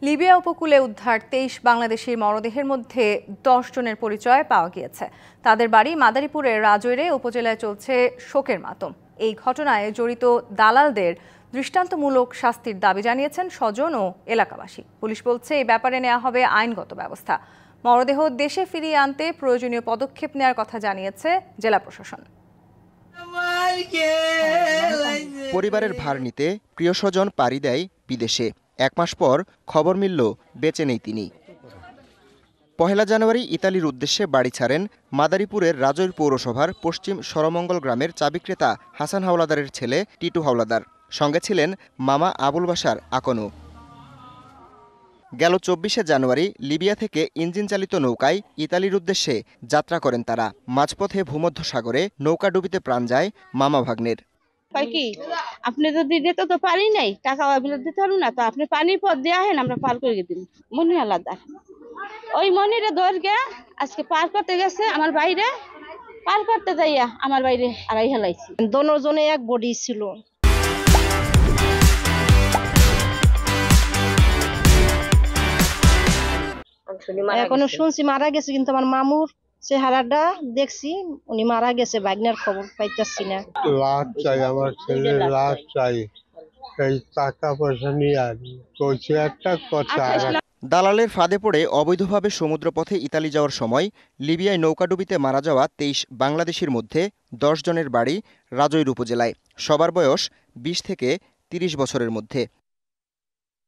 Libya উপকূলে উদ্ধার ২৩ বাংলাদেশির মরদেহের মধ্যে ১০ জনের পরিচয় পাওয়া গিয়েছে। তাদের বাড়ি মাদারীপুরের রাজৈরে উপজেলায় চলছে শোকের মাতম। এই ঘটনায় জড়িত দালালদের দৃষ্টান্তমূলক শাস্তির দাবি জানিয়েছেন স্বজন ও এলাকাবাসী। পুলিশ বলছে এই ব্যাপারে নেওয়া হবে আইনগত ব্যবস্থা। মরদেহ দেশে ফিরিয়ে আনতে প্রয়োজনীয় পদক্ষেপ নেওয়ার কথা জানিয়েছে জেলা প্রশাসন। পরিবারের ভার নিতে প্রিয় স্বজন পাড়ি দেয় বিদেশে। ১ মাস পর খবর মিলল বেঁচে নেই তিনি। ১ জানুয়ারি ইতালির উদ্দেশ্যে বাড়ি ছাড়েন মাদারীপুরের রাজৈর পৌরসভার পশ্চিম সরমঙ্গল গ্রামের চাবিক্রেতা হাসান হাওলাদারের ছেলে টিটু হাওলাদার। সঙ্গে ছিলেন মামা আবুল বাশার আকনু। গেল ২৪ জানুয়ারি লিবিয়া থেকে ইঞ্জিন চালিত নৌকায় ইতালির উদ্দেশ্যে যাত্রা করেন তারা। মাঝপথে ভূমধ্যসাগরে নৌকা ডুবিতে প্রাণ যায় মামা ভাগ্নের। কি আপনি যদি দিতে তো পারি নাই, টাকা দিতে পারবো না, তো আপনি পানির পথ দিয়ে আহেন, আমরা পার করে দিন। মনির আলাদা ওই মনিরে দৌড়কে আজকে পার করতে গেছে, আমার বাইরে পার করতে যাইয়া আমার বাইরে আড়াই হেলাইছি। দোনোজনে এক বডি ছিল। এখনো শুনছি মারা গেছে, কিন্তু আমার মামুর চেহারাটা দেখছি উনি মারা গেছে। ভাগ্নের খবর পাইতেছি না। লাশ চাই, আমার ছেলে লাশ চাই। এই টাকা পয়সা নিয়ে কইছে একটা কথা। দালালের ফাঁদে পড়ে অবৈধভাবে সমুদ্রপথে ইতালি যাওয়ার সময় লিবিয়ায় নৌকাডুবিতে মারা যাওয়া ২৩ বাংলাদেশির মধ্যে ১০ জনের বাড়ি রাজৈর উপজেলায়। সবার বয়স ২০ থেকে ৩০ বছরের মধ্যে।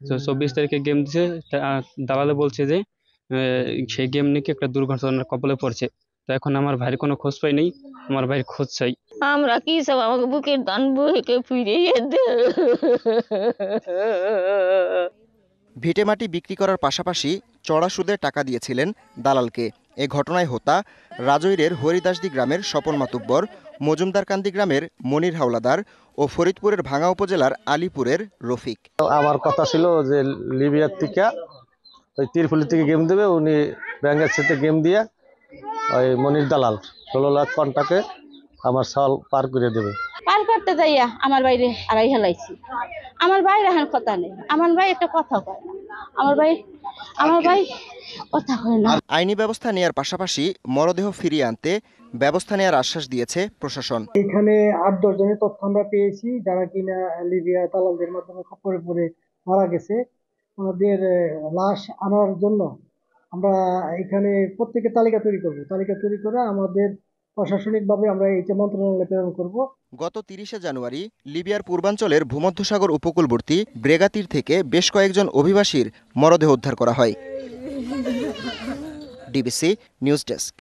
২৪ তারিখে গেম দিছে, দালালে বলছে যে সেই গেম নাকি একটা দুর্ঘটনার কবলে পড়ছে। তো এখন আমার ভাইয়ের কোনো খোঁজ পাই নেই, আমার ভাইয়ের খোঁজ চাই। আমরা কি সব আমাকে বুকের দান বইকে ফিরিয়ে দে। ভিটেমাটি বিক্রি করার পাশাপাশি চড়া সুদে টাকা দিয়েছিলেন দালালকে। এ ঘটনায় হোতা রাজৈরের হরিদাসদি গ্রামের স্বপন মাতুব্বর, মজুমদারকান্দি গ্রামের মনির হাওলাদার ও ফরিদপুরের ভাঙ্গা উপজেলার আলীপুরের রফিক। আমার কথা ছিল যে লিবিয়ার থেকে ওই তিরফুলি থেকে গেম দেবে, উনি ব্যাংকের সাথে গেম দিয়ে ওই মনির দালাল ১৬ লাখ কন্টাকে আমার সাল পার করে দেবে। পার করতে যাইয়া আমার বাইরে আড়াই হেলাইছি। আমার ভাই রাখার কথা নেই, আমার ভাই একটা কথা কয় না, আমার ভাই কথা কয় না। আইনি ব্যবস্থা নেয়ার পাশাপাশি মরদেহ ফিরিয়ে আনতে ব্যবস্থা নেয়ার আশ্বাস দিয়েছে প্রশাসন। এখানে ৮-১০ জনের তথ্য আমরা পেয়েছি যারা কিনা লিবিয়া দালালদের মাধ্যমে খপ্পরে পড়ে মারা গেছে। আমাদের লাশ আনার জন্য আমরা এখানে প্রত্যেকের তালিকা তৈরি করব। তালিকা তৈরি করে আমাদের প্রশাসনিকভাবে আমরা এইটা মন্ত্রণালয়ে প্রেরণ করব। গত ৩০ জানুয়ারি লিবিয়ার পূর্বাঞ্চলের ভূমধ্যসাগর উপকূলবর্তী ব্রেগাতীর থেকে বেশ কয়েকজন অভিবাসীর মরদেহ উদ্ধার করা হয়। DBC news desk.